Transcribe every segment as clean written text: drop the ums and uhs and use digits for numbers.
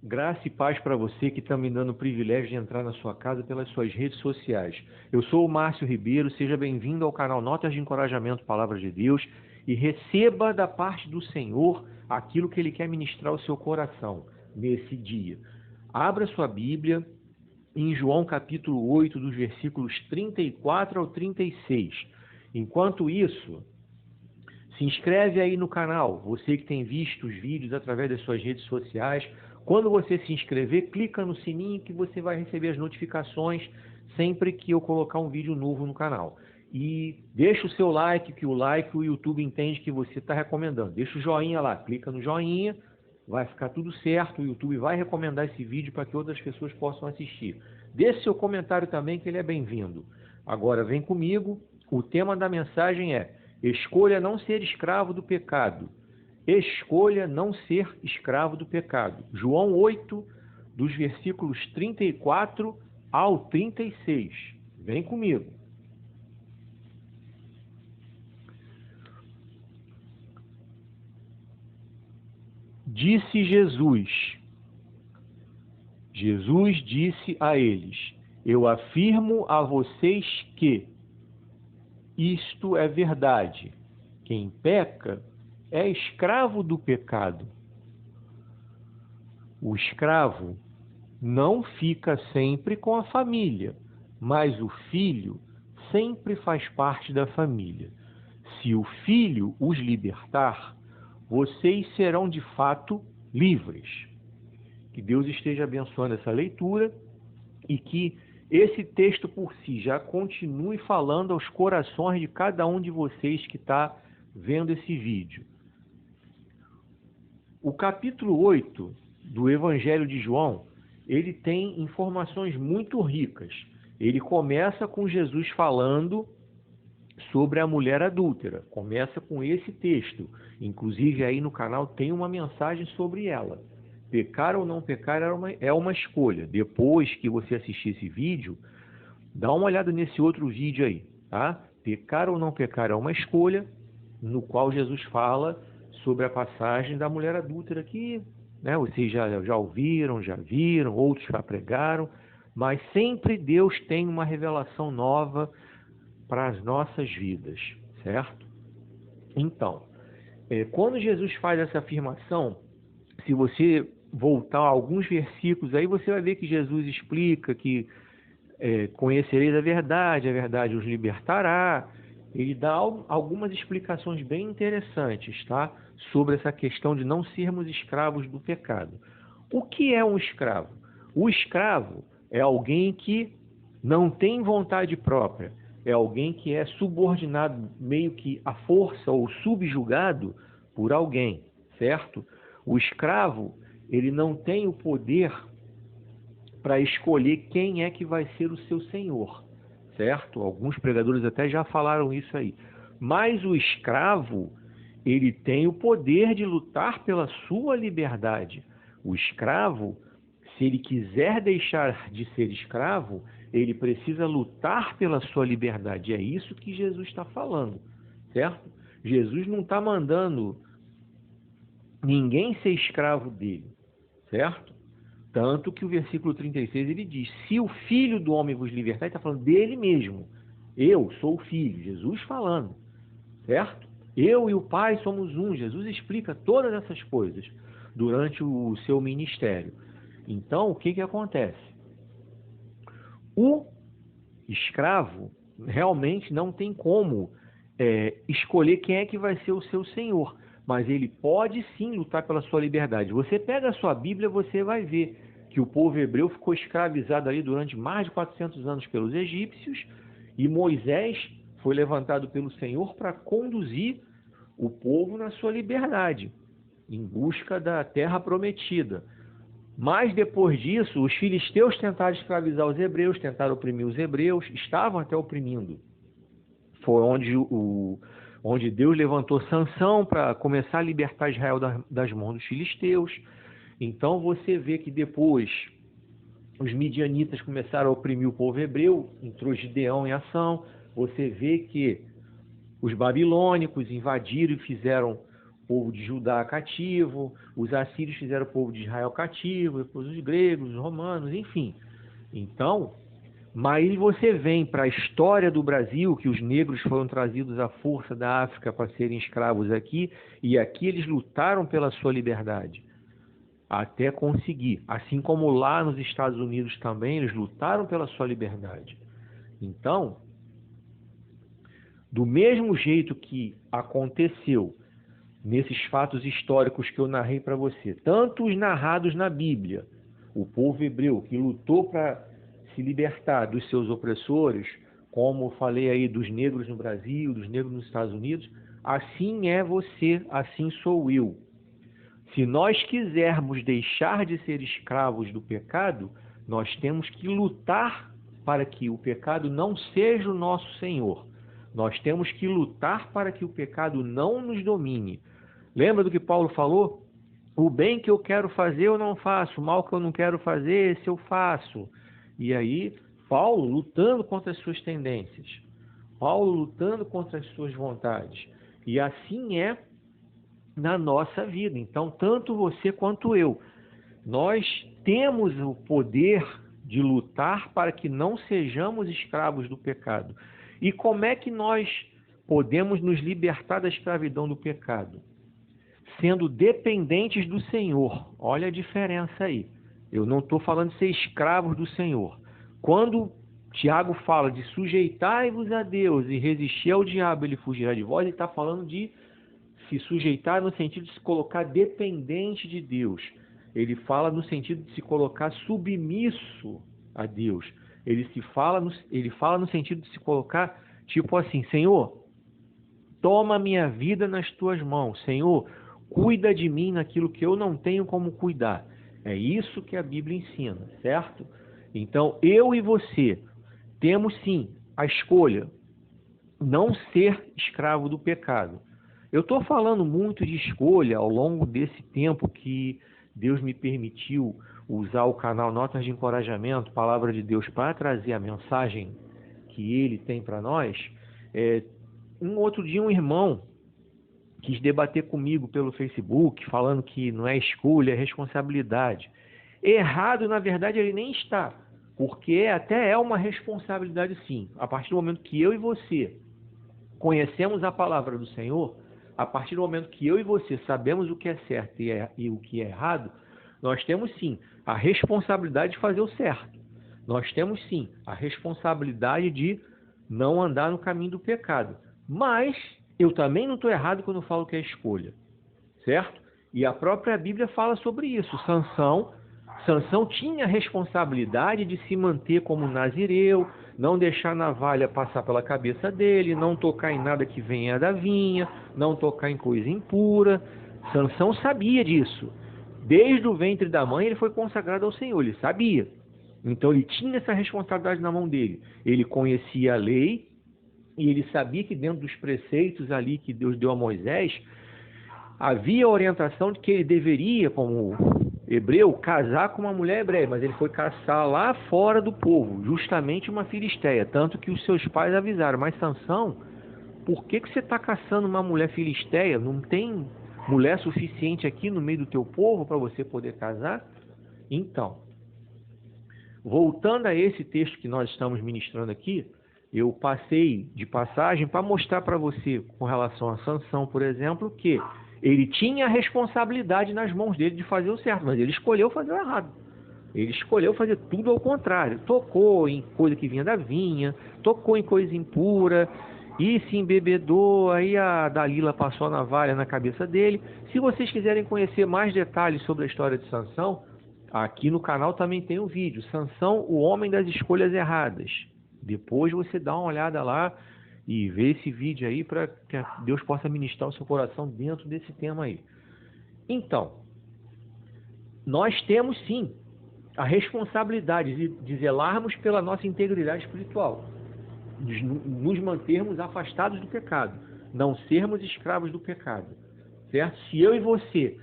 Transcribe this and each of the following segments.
Graça e paz para você que está me dando o privilégio de entrar na sua casa pelas suas redes sociais. Eu sou o Márcio Ribeiro, seja bem-vindo ao canal Notas de Encorajamento Palavras de Deus e receba da parte do Senhor aquilo que Ele quer ministrar ao seu coração nesse dia. Abra sua Bíblia em João capítulo 8, dos versículos 34 ao 36. Enquanto isso, se inscreve aí no canal, você que tem visto os vídeos através das suas redes sociais. Quando você se inscrever, clica no sininho que você vai receber as notificações sempre que eu colocar um vídeo novo no canal. E deixa o seu like, que o YouTube entende que você está recomendando. Deixa o joinha lá, clica no joinha, vai ficar tudo certo, o YouTube vai recomendar esse vídeo para que outras pessoas possam assistir. Deixe seu comentário também, que ele é bem-vindo. Agora vem comigo, o tema da mensagem é: escolha não ser escravo do pecado. Escolha não ser escravo do pecado. João 8, dos versículos 34 ao 36. Vem comigo. Disse Jesus. Jesus disse a eles: eu afirmo a vocês que isto é verdade. Quem peca é escravo do pecado. O escravo não fica sempre com a família, mas o filho sempre faz parte da família. Se o filho os libertar, vocês serão de fato livres. Que Deus esteja abençoando essa leitura e que esse texto por si já continue falando aos corações de cada um de vocês que está vendo esse vídeo. O capítulo 8 do Evangelho de João, ele tem informações muito ricas. Ele começa com Jesus falando sobre a mulher adúltera. Começa com esse texto. Inclusive aí no canal tem uma mensagem sobre ela. Pecar ou não pecar é uma escolha. Depois que você assistir esse vídeo, dá uma olhada nesse outro vídeo aí, tá? Pecar ou não pecar é uma escolha, no qual Jesus fala sobre a passagem da mulher adúltera que, né, vocês já ouviram, já viram, outros já pregaram, mas sempre Deus tem uma revelação nova para as nossas vidas, certo? Então, quando Jesus faz essa afirmação, se você voltar a alguns versículos, aí você vai ver que Jesus explica que conhecereis a verdade os libertará. Ele dá algumas explicações bem interessantes, tá? Sobre essa questão de não sermos escravos do pecado. O que é um escravo? O escravo é alguém que não tem vontade própria, é alguém que é subordinado meio que à força ou subjugado por alguém, certo? O escravo, ele não tem o poder para escolher quem é que vai ser o seu senhor, certo? Alguns pregadores até já falaram isso aí. Mas o escravo, ele tem o poder de lutar pela sua liberdade. O escravo, se ele quiser deixar de ser escravo, ele precisa lutar pela sua liberdade. É isso que Jesus está falando, certo? Jesus não está mandando ninguém ser escravo dele, certo? Tanto que o versículo 36 ele diz: se o Filho do homem vos libertar, ele está falando dele mesmo. Eu sou o Filho, Jesus falando, certo? Eu e o Pai somos um. Jesus explica todas essas coisas durante o seu ministério. Então, o que acontece? O escravo realmente não tem como escolher quem é que vai ser o seu senhor, mas ele pode sim lutar pela sua liberdade. Você pega a sua Bíblia, você vai ver que o povo hebreu ficou escravizado ali durante mais de 400 anos pelos egípcios, e Moisés foi levantado pelo Senhor para conduzir o povo na sua liberdade, em busca da terra prometida. Mas depois disso, os filisteus tentaram escravizar os hebreus, tentaram oprimir os hebreus, estavam até oprimindo. Foi onde Deus levantou Sansão para começar a libertar Israel das mãos dos filisteus. Então você vê que depois os midianitas começaram a oprimir o povo hebreu, entrou Gideão em ação. Você vê que os babilônicos invadiram e fizeram povo de Judá cativo, os assírios fizeram o povo de Israel cativo, depois os gregos, os romanos, enfim. Então, mas você vem para a história do Brasil, que os negros foram trazidos à força da África para serem escravos aqui, e aqui eles lutaram pela sua liberdade, até conseguir. Assim como lá nos Estados Unidos também, eles lutaram pela sua liberdade. Então, do mesmo jeito que aconteceu nesses fatos históricos que eu narrei para você, tanto os narrados na Bíblia, o povo hebreu que lutou para se libertar dos seus opressores, como eu falei aí dos negros no Brasil, dos negros nos Estados Unidos, assim é você, assim sou eu. Se nós quisermos deixar de ser escravos do pecado, nós temos que lutar para que o pecado não seja o nosso Senhor. Nós temos que lutar para que o pecado não nos domine. Lembra do que Paulo falou? O bem que eu quero fazer eu não faço, o mal que eu não quero fazer, esse eu faço. E aí, Paulo lutando contra as suas tendências, Paulo lutando contra as suas vontades. E assim é na nossa vida. Então, tanto você quanto eu, nós temos o poder de lutar para que não sejamos escravos do pecado. E como é que nós podemos nos libertar da escravidão do pecado? Sendo dependentes do Senhor. Olha a diferença aí. Eu não estou falando de ser escravos do Senhor. Quando Tiago fala de sujeitai-vos a Deus e resistir ao diabo, ele fugirá de vós, ele está falando de se sujeitar no sentido de se colocar dependente de Deus. Ele fala no sentido de se colocar submisso a Deus. Ele fala no sentido de se colocar tipo assim, Senhor, toma minha vida nas tuas mãos. Senhor, cuida de mim naquilo que eu não tenho como cuidar. É isso que a Bíblia ensina, certo? Então, eu e você temos sim a escolha, não ser escravo do pecado. Eu estou falando muito de escolha ao longo desse tempo que Deus me permitiu usar o canal Notas de Encorajamento, Palavra de Deus, para trazer a mensagem que Ele tem para nós. Um outro dia um irmão quis debater comigo pelo Facebook, falando que não é escolha, é responsabilidade. Errado, na verdade, ele nem está, porque até é uma responsabilidade sim. A partir do momento que eu e você conhecemos a palavra do Senhor, a partir do momento que eu e você sabemos o que é certo e o que é errado, nós temos sim a responsabilidade de fazer o certo. Nós temos sim a responsabilidade de não andar no caminho do pecado. Mas eu também não estou errado quando eu falo que é escolha, certo? E a própria Bíblia fala sobre isso. Sansão tinha a responsabilidade de se manter como nazireu, não deixar a navalha passar pela cabeça dele, não tocar em nada que venha da vinha, não tocar em coisa impura. Sansão sabia disso. Desde o ventre da mãe ele foi consagrado ao Senhor, ele sabia. Então ele tinha essa responsabilidade na mão dele. Ele conhecia a lei e ele sabia que dentro dos preceitos ali que Deus deu a Moisés, havia a orientação de que ele deveria, como hebreu, casar com uma mulher hebreia, mas ele foi caçar lá fora do povo, justamente uma filisteia, tanto que os seus pais avisaram, mas Sansão, por que você está caçando uma mulher filisteia? Não tem mulher suficiente aqui no meio do teu povo para você poder casar? Então, voltando a esse texto que nós estamos ministrando aqui, eu passei de passagem para mostrar para você, com relação a Sansão, por exemplo, que ele tinha a responsabilidade nas mãos dele de fazer o certo, mas ele escolheu fazer o errado. Ele escolheu fazer tudo ao contrário. Tocou em coisa que vinha da vinha, tocou em coisa impura, e se embebedou, aí a Dalila passou a navalha na cabeça dele. Se vocês quiserem conhecer mais detalhes sobre a história de Sansão, aqui no canal também tem um vídeo, Sansão, o homem das escolhas erradas. Depois você dá uma olhada lá e vê esse vídeo aí para que Deus possa ministrar o seu coração dentro desse tema aí. Então, nós temos sim a responsabilidade de zelarmos pela nossa integridade espiritual, de nos mantermos afastados do pecado, não sermos escravos do pecado, certo? Se eu e você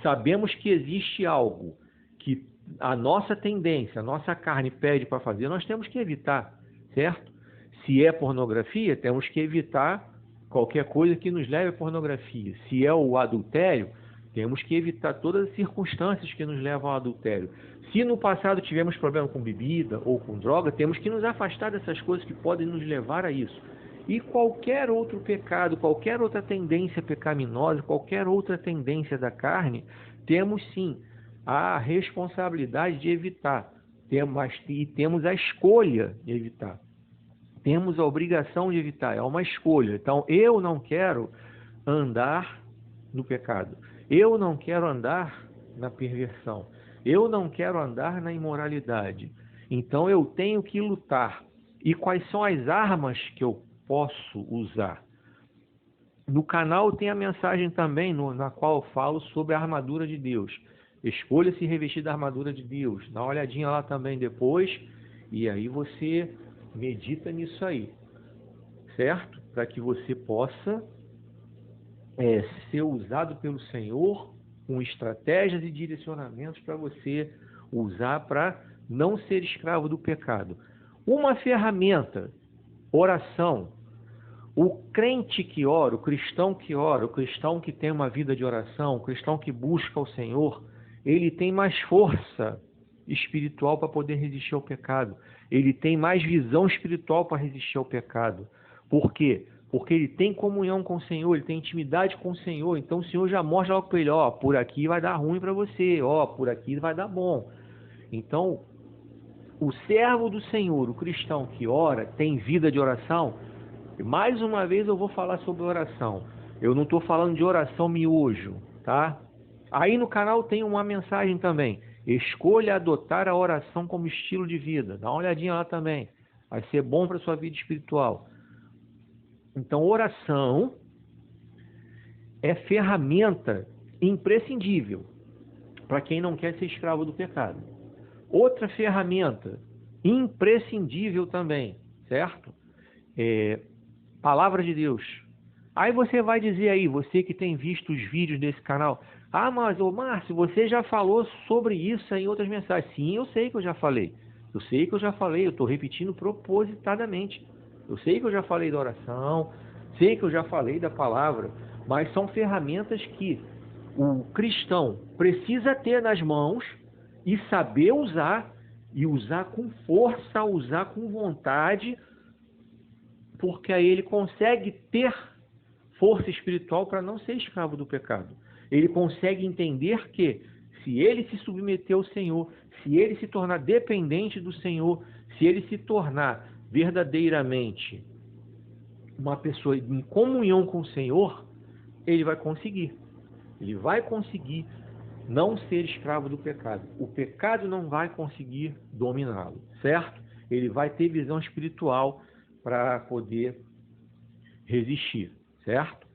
sabemos que existe algo que a nossa tendência, a nossa carne pede para fazer, nós temos que evitar, certo? Se é pornografia, temos que evitar qualquer coisa que nos leve à pornografia. Se é o adultério, temos que evitar todas as circunstâncias que nos levam ao adultério. Se no passado tivemos problema com bebida ou com droga, temos que nos afastar dessas coisas que podem nos levar a isso. E qualquer outro pecado, qualquer outra tendência pecaminosa, qualquer outra tendência da carne, temos sim a responsabilidade de evitar. Temos a escolha de evitar. Temos a obrigação de evitar. É uma escolha. Então, eu não quero andar no pecado. Eu não quero andar na perversão. Eu não quero andar na imoralidade. Então eu tenho que lutar. E quais são as armas que eu posso usar? No canal tem a mensagem também na qual eu falo sobre a armadura de Deus. Escolha se revestir da armadura de Deus. Dá uma olhadinha lá também depois. E aí você medita nisso aí. Certo? Para que você possa ser usado pelo Senhor com estratégias e direcionamentos para você usar para não ser escravo do pecado. Uma ferramenta, oração. O crente que ora, o cristão que tem uma vida de oração, o cristão que busca o Senhor, ele tem mais força espiritual para poder resistir ao pecado. Ele tem mais visão espiritual para resistir ao pecado. Por quê? Porque ele tem comunhão com o Senhor, ele tem intimidade com o Senhor. Então o Senhor já mostra logo para ele, ó, por aqui vai dar ruim para você, ó, por aqui vai dar bom. Então, o servo do Senhor, o cristão que ora, tem vida de oração. Mais uma vez eu vou falar sobre oração. Eu não estou falando de oração miojo, tá? Aí no canal tem uma mensagem também. Escolha adotar a oração como estilo de vida. Dá uma olhadinha lá também. Vai ser bom para a sua vida espiritual. Então, oração é ferramenta imprescindível para quem não quer ser escravo do pecado. Outra ferramenta imprescindível também, certo? Palavra de Deus. Aí você vai dizer aí, você que tem visto os vídeos desse canal, ah, mas ô Márcio, você já falou sobre isso em outras mensagens. Sim, eu sei que eu já falei. Eu estou repetindo propositadamente. Eu sei que eu já falei da oração, sei que eu já falei da palavra, mas são ferramentas que o cristão precisa ter nas mãos e saber usar, e usar com força, usar com vontade, porque aí ele consegue ter força espiritual para não ser escravo do pecado. Ele consegue entender que se ele se submeter ao Senhor, se ele se tornar dependente do Senhor, se ele se tornar verdadeiramente uma pessoa em comunhão com o Senhor, ele vai conseguir. Ele vai conseguir não ser escravo do pecado. O pecado não vai conseguir dominá-lo, certo? Ele vai ter visão espiritual para poder resistir, certo?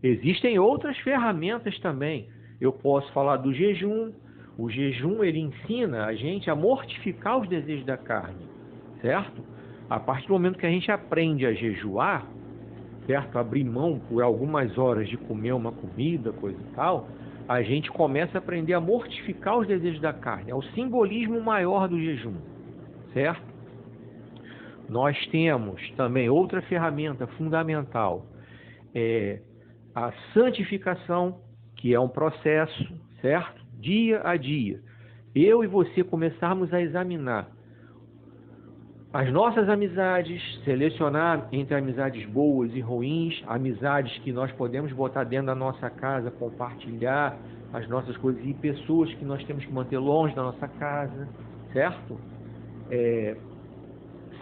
Existem outras ferramentas também. Eu posso falar do jejum. O jejum, ele ensina a gente a mortificar os desejos da carne, certo? A partir do momento que a gente aprende a jejuar, certo? Abrir mão por algumas horas de comer uma comida, coisa e tal, a gente começa a aprender a mortificar os desejos da carne. É o simbolismo maior do jejum, certo? Nós temos também outra ferramenta fundamental, a santificação, que é um processo, certo? Dia a dia. Eu e você começarmos a examinar as nossas amizades, selecionar entre amizades boas e ruins, amizades que nós podemos botar dentro da nossa casa, compartilhar as nossas coisas, e pessoas que nós temos que manter longe da nossa casa, certo?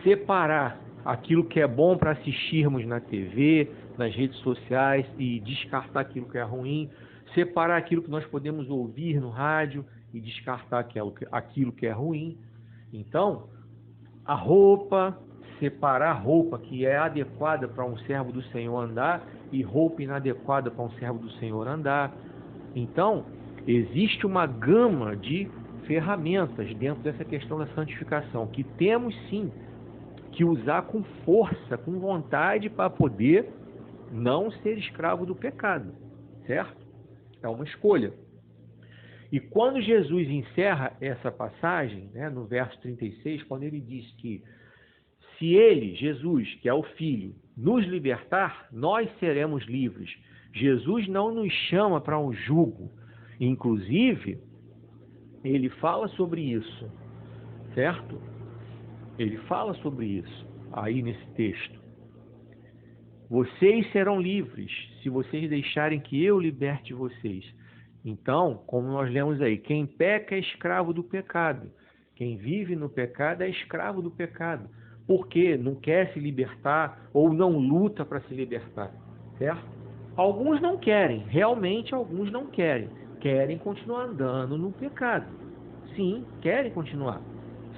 Separar aquilo que é bom para assistirmos na TV, nas redes sociais, e descartar aquilo que é ruim, separar aquilo que nós podemos ouvir no rádio e descartar aquilo que é ruim. Então, a roupa, separar roupa que é adequada para um servo do Senhor andar e roupa inadequada para um servo do Senhor andar. Então, existe uma gama de ferramentas dentro dessa questão da santificação, que temos sim que usar com força, com vontade, para poder não ser escravo do pecado, certo? É uma escolha. E quando Jesus encerra essa passagem, né, no verso 36, quando ele diz que se ele, Jesus, que é o Filho, nos libertar, nós seremos livres. Jesus não nos chama para um jugo. Inclusive, ele fala sobre isso, certo? Ele fala sobre isso aí nesse texto. Vocês serão livres se vocês deixarem que eu liberte vocês. Então, como nós lemos aí, quem peca é escravo do pecado. Quem vive no pecado é escravo do pecado. Porque não quer se libertar ou não luta para se libertar, certo? Alguns não querem, realmente alguns não querem. Querem continuar andando no pecado. Sim, querem continuar.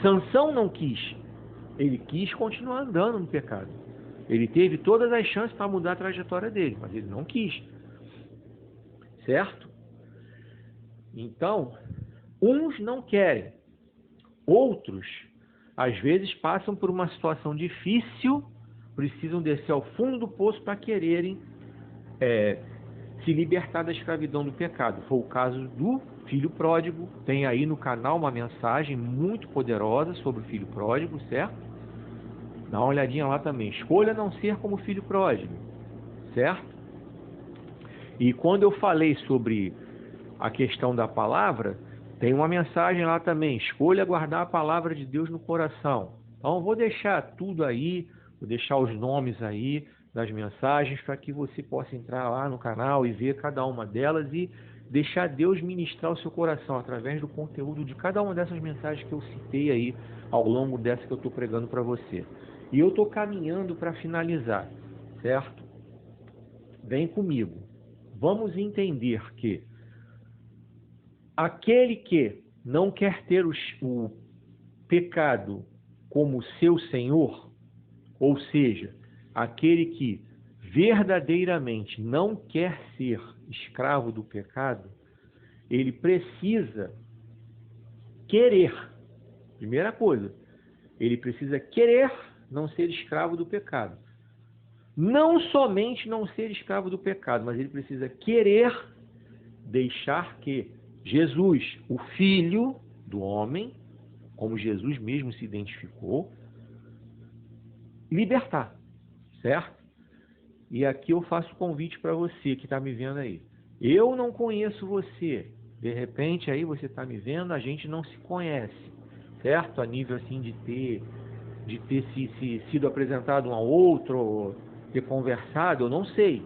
Sansão não quis. Ele quis continuar andando no pecado. Ele teve todas as chances para mudar a trajetória dele, mas ele não quis. Certo? Então, uns não querem. Outros, às vezes, passam por uma situação difícil, precisam descer ao fundo do poço para quererem se libertar da escravidão do pecado. Foi o caso do filho pródigo. Tem aí no canal uma mensagem muito poderosa sobre o filho pródigo, certo? Dá uma olhadinha lá também. Escolha não ser como filho pródigo, certo? E quando eu falei sobre a questão da palavra, tem uma mensagem lá também. Escolha guardar a palavra de Deus no coração. Então, eu vou deixar tudo aí, vou deixar os nomes aí das mensagens para que você possa entrar lá no canal e ver cada uma delas e deixar Deus ministrar o seu coração através do conteúdo de cada uma dessas mensagens que eu citei aí ao longo dessa que eu estou pregando para você. E eu estou caminhando para finalizar, certo? Vem comigo. Vamos entender que aquele que não quer ter o pecado como seu senhor, ou seja, aquele que verdadeiramente não quer ser escravo do pecado, ele precisa querer. Primeira coisa, ele precisa querer não ser escravo do pecado. Não somente não ser escravo do pecado, mas ele precisa querer deixar que Jesus, o Filho do homem, como Jesus mesmo se identificou, libertar, certo? E aqui eu faço convite para você que está me vendo aí. Eu não conheço você. De repente aí você está me vendo, a gente não se conhece, certo? A nível assim de ter sido apresentado um ao outro, ter conversado, eu não sei.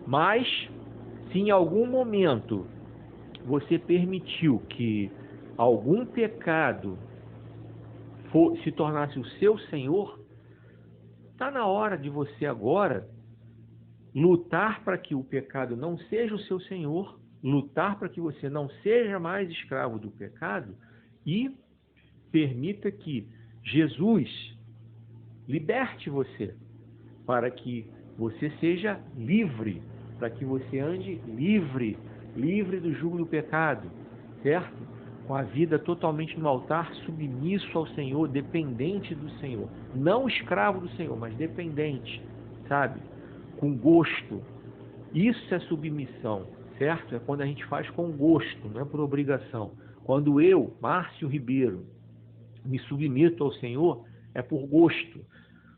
Mas, se em algum momento você permitiu que algum pecado se tornasse o seu senhor, está na hora de você agora lutar para que o pecado não seja o seu senhor, lutar para que você não seja mais escravo do pecado e permita que Jesus liberte você, para que você seja livre, para que você ande livre do jugo do pecado, certo? Com a vida totalmente no altar, submisso ao Senhor, dependente do Senhor. Não escravo do Senhor, mas dependente, sabe? Com gosto. Isso é submissão, certo? É quando a gente faz com gosto, não é por obrigação. Quando eu, Márcio Ribeiro, me submeto ao Senhor, é por gosto.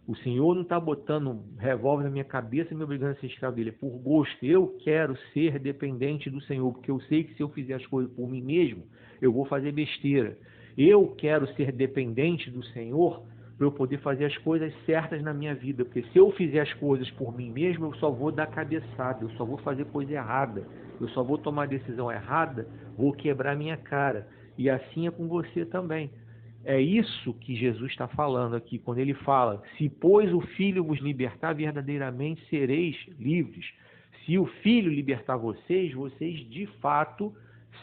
O Senhor não está botando um revólver na minha cabeça e me obrigando a ser escravo dele. É por gosto. Eu quero ser dependente do Senhor, porque eu sei que se eu fizer as coisas por mim mesmo, eu vou fazer besteira. Eu quero ser dependente do Senhor para eu poder fazer as coisas certas na minha vida. Porque se eu fizer as coisas por mim mesmo, eu só vou dar cabeçada, eu só vou fazer coisa errada, eu só vou tomar decisão errada, vou quebrar minha cara. E assim é com você também. É isso que Jesus está falando aqui, quando ele fala: se pois o Filho vos libertar, verdadeiramente sereis livres. Se o Filho libertar vocês, vocês de fato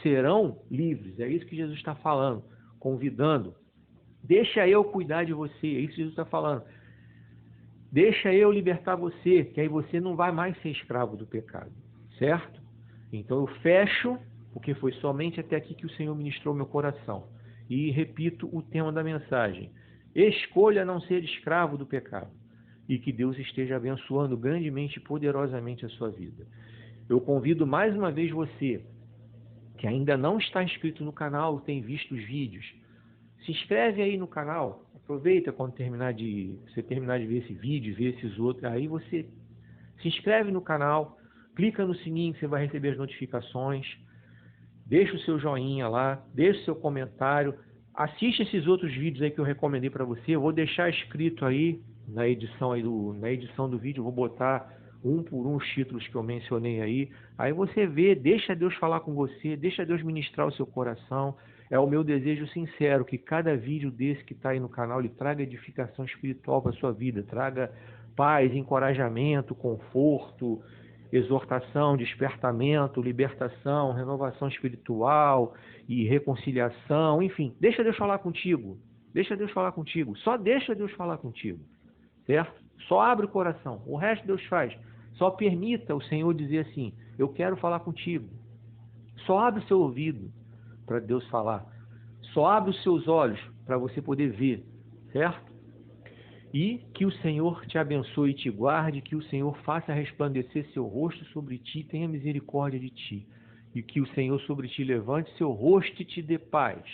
serão livres. É isso que Jesus está falando, convidando. Deixa eu cuidar de você, é isso que Jesus está falando. Deixa eu libertar você, que aí você não vai mais ser escravo do pecado, certo? Então eu fecho, porque foi somente até aqui que o Senhor ministrou meu coração. E repito o tema da mensagem: escolha não ser escravo do pecado. E que Deus esteja abençoando grandemente e poderosamente a sua vida. Eu convido mais uma vez você, que ainda não está inscrito no canal, tem visto os vídeos, Se inscreve aí no canal. Aproveita quando você terminar de ver esse vídeo, ver esses outros. Aí você se inscreve no canal, clica no sininho que você vai receber as notificações. Deixa o seu joinha lá, deixa o seu comentário. Assiste esses outros vídeos aí que eu recomendei para você. Eu vou deixar escrito aí na edição do vídeo. Eu vou botar um por um os títulos que eu mencionei aí. Aí você vê, deixa Deus falar com você, deixa Deus ministrar o seu coração. É o meu desejo sincero que cada vídeo desse que está aí no canal, ele traga edificação espiritual para a sua vida, traga paz, encorajamento, conforto, exortação, despertamento, libertação, renovação espiritual e reconciliação, enfim. Deixa Deus falar contigo, deixa Deus falar contigo, só deixa Deus falar contigo, certo? Só abre o coração, o resto Deus faz. Só permita o Senhor dizer assim, eu quero falar contigo. Só abre o seu ouvido para Deus falar. Só abre os seus olhos para você poder ver, certo? E que o Senhor te abençoe e te guarde, que o Senhor faça resplandecer seu rosto sobre ti, tenha misericórdia de ti. E que o Senhor sobre ti levante seu rosto e te dê paz.